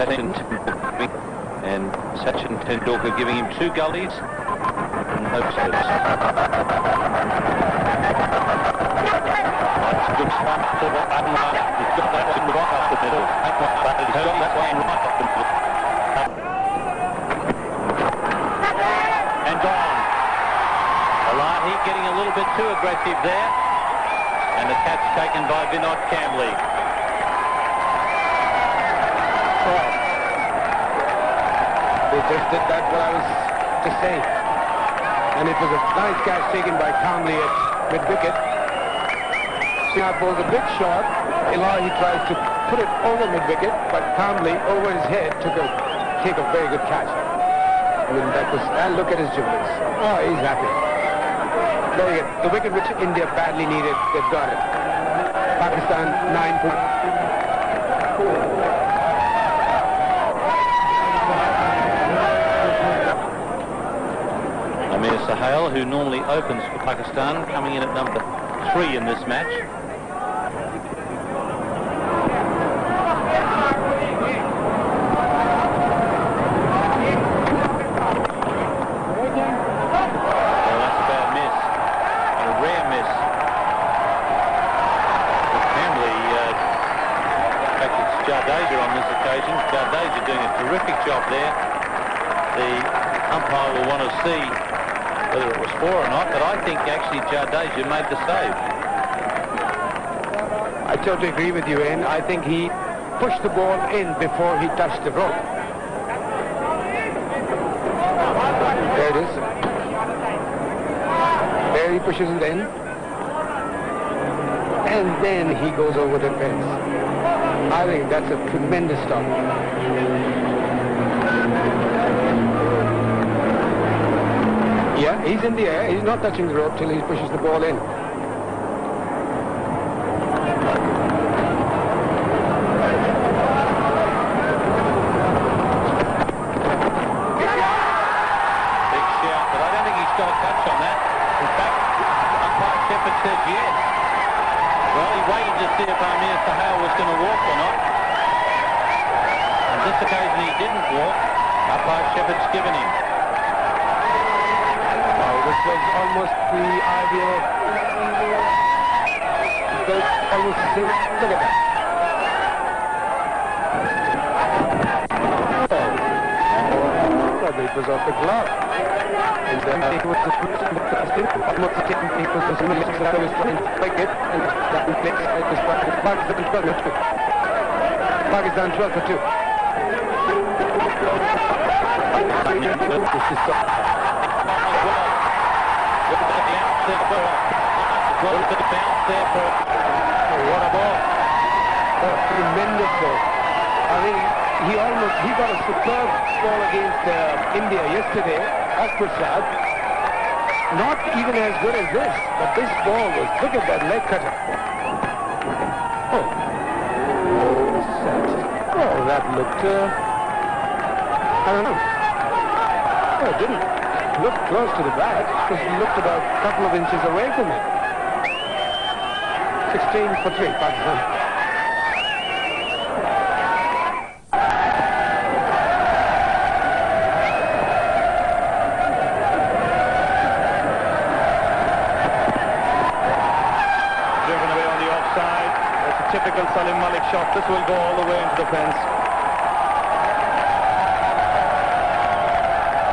Sachin and Sachin Tendulkar giving him 2 gullies and no steps. That's a good start for Adelaide. He's got that one right up the middle. He's got that one right up the middle. And gone. Alahi getting a little bit too aggressive there. And the catch taken by Vinod Kambli. Well, they just did that what I was to say. And it was a nice catch taken by Kambli at mid-wicket. Singh bowls a big shot. Ilahi tries to put it over mid-wicket, but Kambli over his head took a very good catch. I mean, that was, and look at his jubilance. Oh, he's happy. Very good. The wicket which India badly needed, they've got it. Pakistan 9 points. Amir Sahel, who normally opens for Pakistan, coming in at number 3 in this match. Jadeja doing a terrific job there. The umpire will want to see whether it was 4 or not, but I think actually Jadeja made the save. I totally agree with you, Ian. I think he pushed the ball in before he touched the rope. There it is. There he pushes it in. And then he goes over the fence. I think that's a tremendous stop. Yeah, he's in the air. He's not touching the rope till he pushes the ball in. Big shout, but I don't think he's got a touch on that. In fact, umpire Shepherd said yes. Well, he waited to see if Amir Sahel was going to walk or not. On this occasion he didn't walk. Umpire Shepherd's given him. Wow, this was almost the ideal. Almost the same. Look at that. Probably it was off the glove. And then it was the almost taking people to some minutes that I was trying to take it, and that makes Pakistan 12 for 2. What a ball. Oh, tremendous ball. I think he got a superb ball against India yesterday, off Prasad. Not even as good as this, but this ball was, look at that leg cutter. Oh. Oh, that looked, I don't know. Oh, it didn't look close to the bat, because it looked about a couple of inches away from it. 16 for 3, Pakistan. Typical Salim Malik shot. This will go all the way into the fence.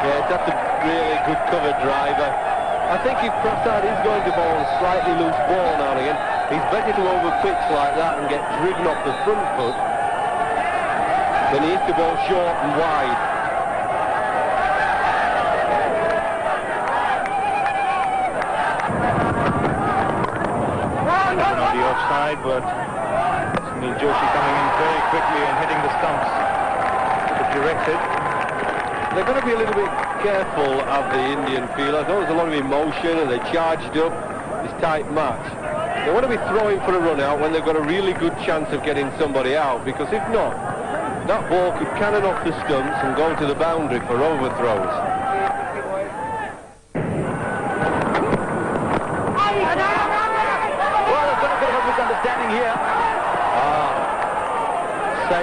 Yeah, that's a really good cover driver. I think if Prasad is going to bowl a slightly loose ball now and again, he's better to overpitch like that and get driven off the front foot than he is to bowl short and wide. On the offside, but Joshi coming in very quickly and hitting the stumps to direct it. They're going to be a little bit careful of the Indian field. I thought there was a lot of emotion and they charged up this tight match. They want to be throwing for a run out when they've got a really good chance of getting somebody out, because if not, that ball could cannon off the stumps and go to the boundary for overthrows.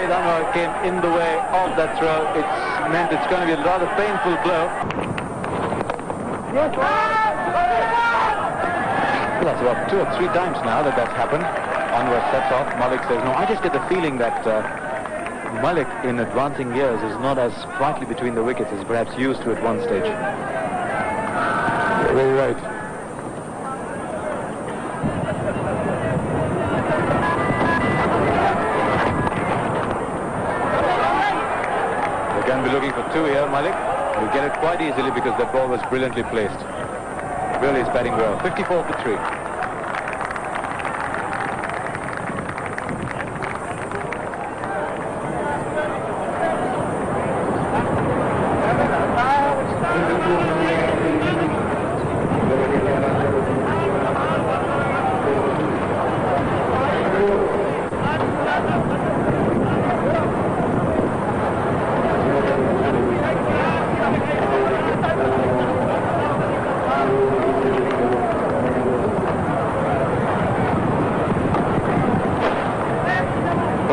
Saeed Anwar came in the way of that throw. It's meant it's going to be a rather painful blow. Well, that's about 2 or 3 times now that that's happened. Anwar sets off, Malik says no. I just get the feeling that Malik in advancing years is not as sprightly between the wickets as perhaps used to at one stage. You're very right. They can be looking for 2 here, Malik. He'll get it quite easily because that ball was brilliantly placed. Really is batting well. 54 for 3.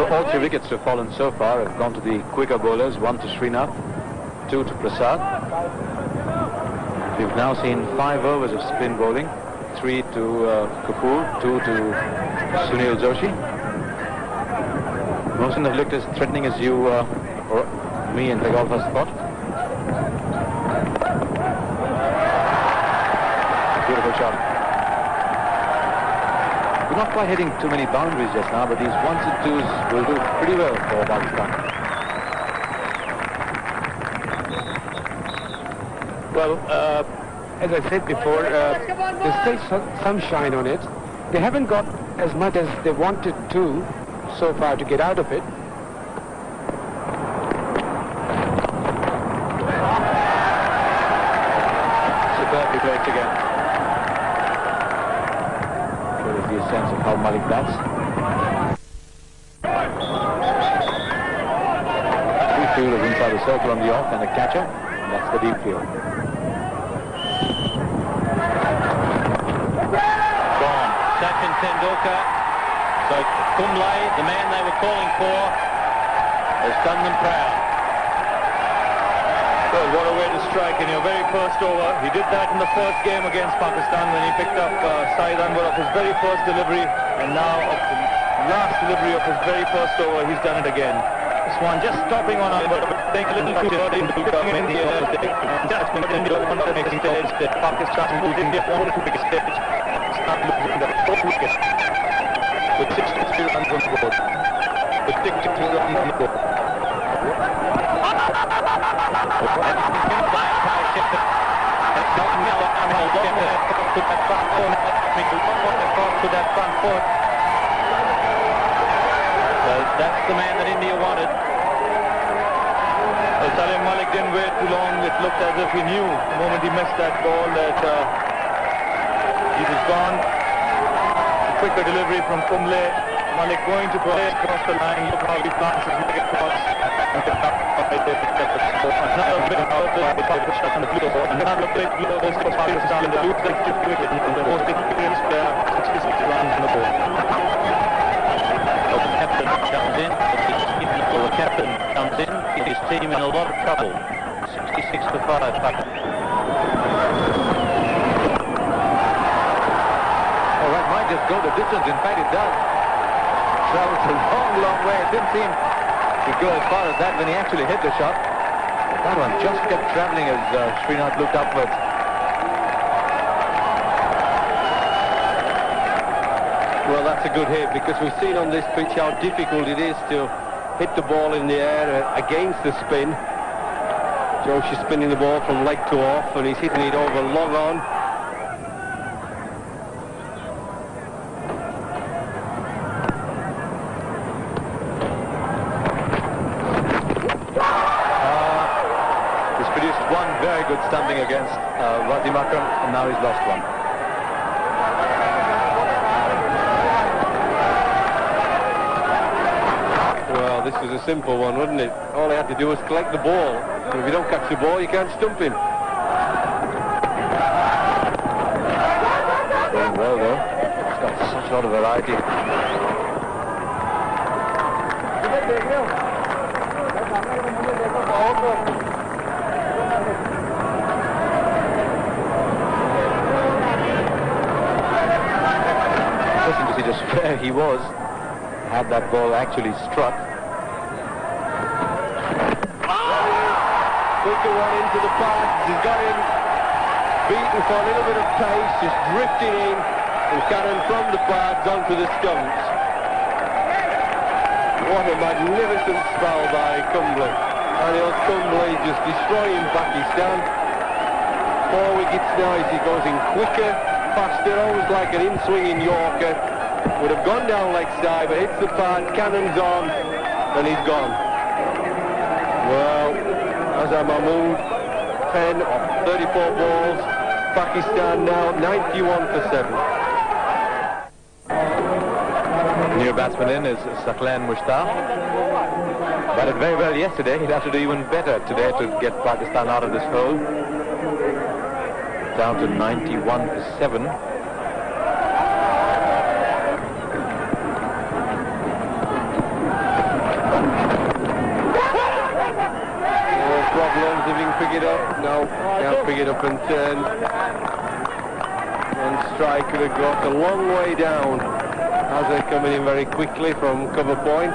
All 3 wickets have fallen so far have gone to the quicker bowlers, 1 to Srinath, 2 to Prasad. We've now seen 5 overs of spin bowling, 3 to Kapoor, 2 to Sunil Joshi. Mohsin have looked as threatening as you or me and the golfers thought. Beautiful shot. We're not quite hitting too many boundaries just now, but these 1s and 2s will do pretty well for Pakistan. Well, as I said before, there's still some shine on it. They haven't got as much as they wanted to so far to get out of it. Superbly placed again. Shows you a sense of how Malik bats. 3 fielders inside the circle on the off and a catcher. And that's the deep field. Gone. Sachin Tendulkar. So Kumble, the man they were calling for, has done them proud. Well, what a way to strike in your very first over. He did that in the first game against Pakistan when he picked up Saeed Anwar of his very first delivery, and now of the last delivery of his very first over, he's done it again. This one just stopping on Anwar, take a little too early to pick up in the air. Just in India on the next stage, that Pakistan moved India on to the big stage. Pakistan losing the 4th wicket with 63 runs on the board. With 63 runs on the board. That's the man that India wanted. Salim Malik didn't wait too long. It looked as if he knew the moment he missed that ball that he was gone. A quicker delivery from Kumble. Malik going to play across the line. Look how he plants his leg across. Another big blow for Pakistan. Another big blow for Pakistan. The lose the wicket. The most experienced player, 66 runs on the board. The captain comes in. The captain comes in. His team in a lot of trouble. 66 to 5. All right, might just go the distance. In fact, it does. Travels a long, long way. It didn't seem to go as far as that when he actually hit the shot. But that one just kept traveling as Srinath looked upwards. Well, that's a good hit because we've seen on this pitch how difficult it is to hit the ball in the air against the spin. Joshi's spinning the ball from leg to off and he's hitting it over long on. He's produced one very good stumping against Wasim Akram, and now he's lost one. Well, this was a simple one, wasn't it? All he had to do was collect the ball. And if you don't catch the ball, you can't stump him. Going well, though. He's got such a lot of variety. he was had that ball actually struck. Quicker one into the pass. He's got him beaten for a little bit of pace, just drifting in and carrying from the pads onto the stumps. What a magnificent spell by Kumble. Anil Kumble just destroying Pakistan. 4 wickets now as he goes in quicker, faster, always like an in-swinging Yorker. Would have gone down leg side, but hits the pad, cannons on, and he's gone. Well, Azhar Mahmood, 10 of 34 balls. Pakistan now 91 for 7. New batsman in is Saqlain Mushtaq. Batted very well yesterday. He'll have to do even better today to get Pakistan out of this hole. Down to 91 for 7. No problems if he can pick it up. No, can't pick it up and turn. One strike could have got a long way down. As they're coming in very quickly from cover point.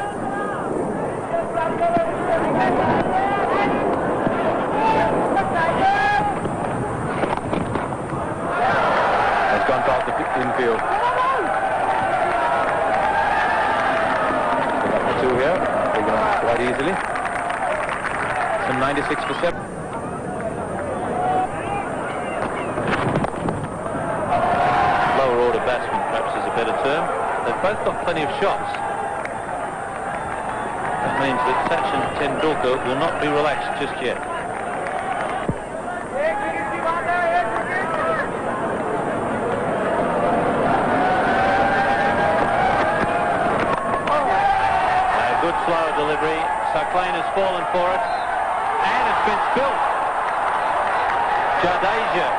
Has gone past the infield. Got 2 here. Taken on quite easily. Some 96 for 7. Lower order batsman, perhaps is a better term. They've both got plenty of shots. That means that Sachin Tendulkar will not be relaxed just yet. A good slow delivery. Saqlain has fallen for it. And it's been spilt. Jadeja,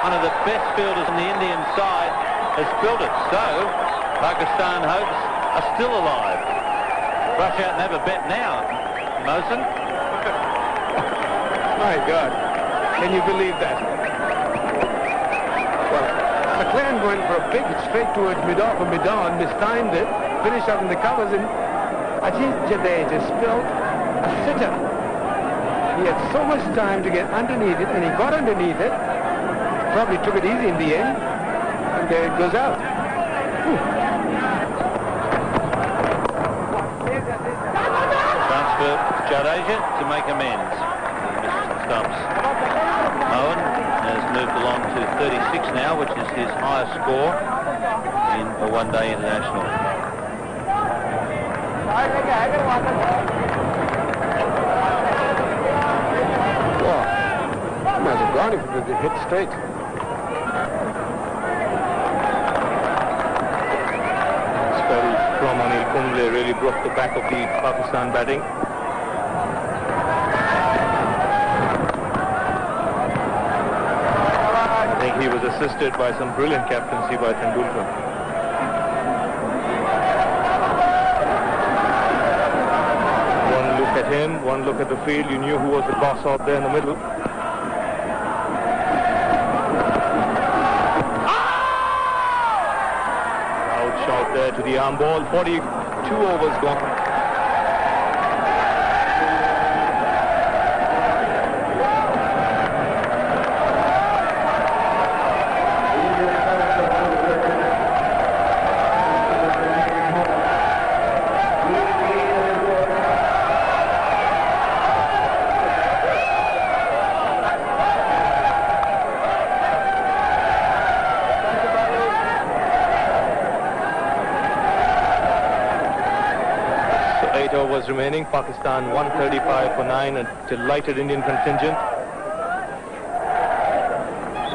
one of the best fielders on the Indian side, has spilled it. So Pakistan hopes are still alive. Rush out and have a bet now, Mohsen. My God, can you believe that? Well, Saqlain went for a big straight towards mid-off and mid-on, mistimed it, finished up in the covers, and Ajit Jadeja spilled a sitter. He had so much time to get underneath it, and he got underneath it, probably took it easy in the end, and there it goes out. Chance for Jadeja to make amends. Stumps. Mohan has moved along to 36 now, which is his highest score in a one-day international. Wow. Might have gone if it was hit straight. From Anil Kumble really broke the back of the Pakistan batting. I think he was assisted by some brilliant captaincy by Tendulkar. One look at him, one look at the field, you knew who was the boss out there in the middle. Shot there to the arm ball. 42 overs gone. Overs remaining. Pakistan 135 for 9, a delighted Indian contingent.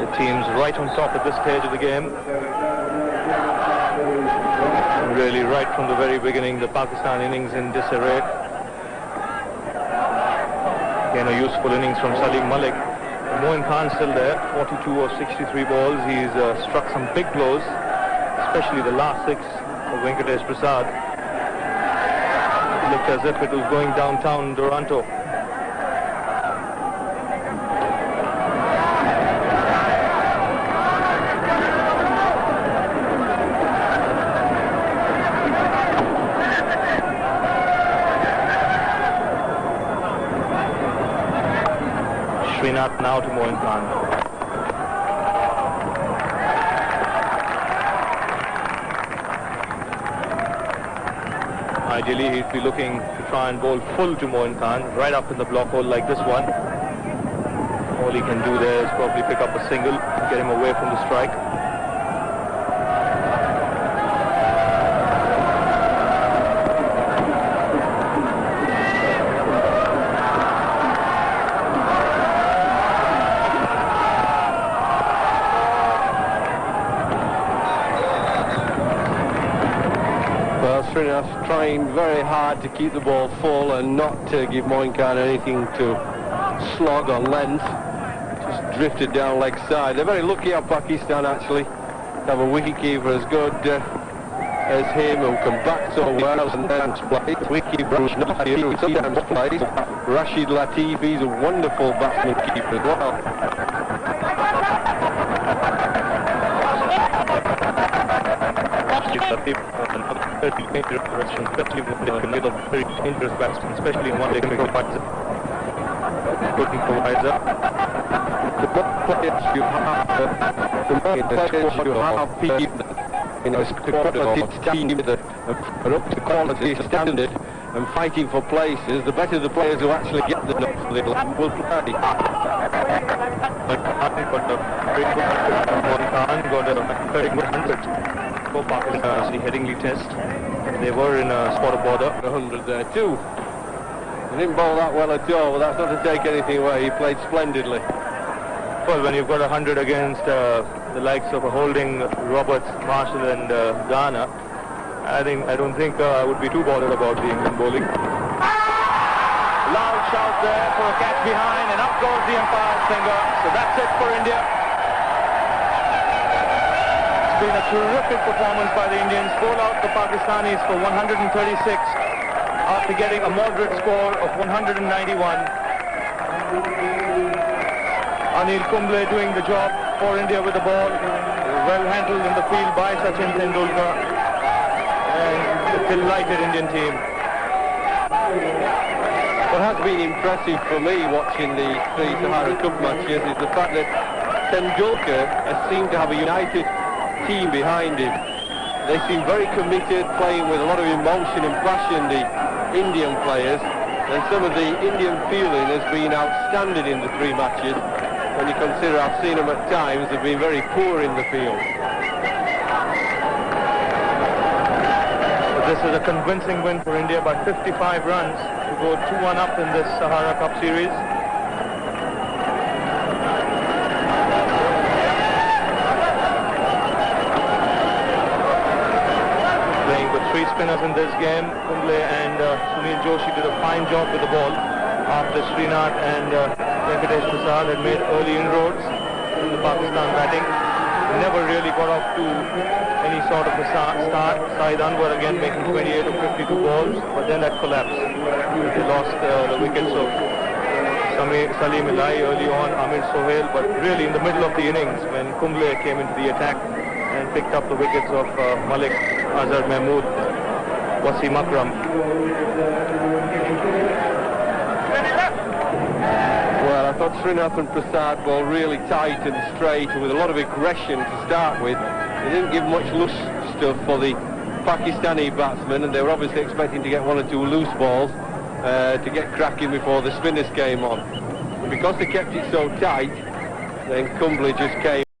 The team's right on top at this stage of the game. Really right from the very beginning, the Pakistan innings in disarray. Again, a useful innings from Salim Malik. Moin Khan still there, 42 of 63 balls. He's struck some big blows, especially the last 6 of Venkatesh Prasad. Looked as if it was going downtown Toronto. Srinath now to Moin Khan. Ideally, he'd be looking to try and bowl full to Moin Khan, right up in the block hole like this one. All he can do there is probably pick up a single, get him away from the strike. Srinath trying very hard to keep the ball full and not to give Moin Khan anything to slog on length. Just drifted down leg side. They're very lucky of Pakistan actually to have a wicketkeeper as good as him who can back so well and then play. Wicketkeeper not here who sometimes plays. Rashid Latif, he's a wonderful batsman keeper as well. Very dangerous direction, especially with the middle of very dangerous batsmen, especially in one day provides it. Couldn't provide that. The more players you have people in a quality team that are up to quality standard and fighting for places, the better the players who actually get the knock will play. Got a very good 100. Pakistan the Headingley test. They were in a spot of border. 100 there too. He didn't bowl that well at all, but that's not to take anything away. He played splendidly. Well, when you've got 100 against the likes of Holding, Roberts, Marshall and Ghana, I don't think I would be too bothered about the England bowling. Loud shout there for a catch behind, and up goes the umpire's finger. So that's it for India. It's been a terrific performance by the Indians. Bowled out the Pakistanis for 136 after getting a moderate score of 191. Anil Kumble doing the job for India with the ball. Well handled in the field by Sachin Tendulkar. And the delighted Indian team. What has been impressive for me watching the three Sahara Cup matches is the fact that Tendulkar has seemed to have a united team behind him. They seem very committed, playing with a lot of emotion and passion, the Indian players, and some of the Indian feeling has been outstanding in the three matches. When you consider I've seen them at times, they've been very poor in the field. This is a convincing win for India by 55 runs to go 2-1 up in this Sahara Cup series. Playing with three spinners in this game, Kumble and Sunil Joshi did a fine job with the ball after Srinath and Venkatesh Prasad had made early inroads in the Pakistan batting. Never really got off to any sort of a start. Saeed Anwar again making 28 of 52 balls, but then that collapsed. They lost the wickets of Salim Ilai early on, Amir Sohail, but really in the middle of the innings when Kumble came into the attack and picked up the wickets of Malik, Azhar Mahmood, Wasim Akram. Well, I thought Srinath and Prasad bowled really tight and straight and with a lot of aggression to start with. They didn't give much loose stuff for the Pakistani batsmen, and they were obviously expecting to get one or two loose balls to get cracking before the spinners came on. And because they kept it so tight, then Kumble just came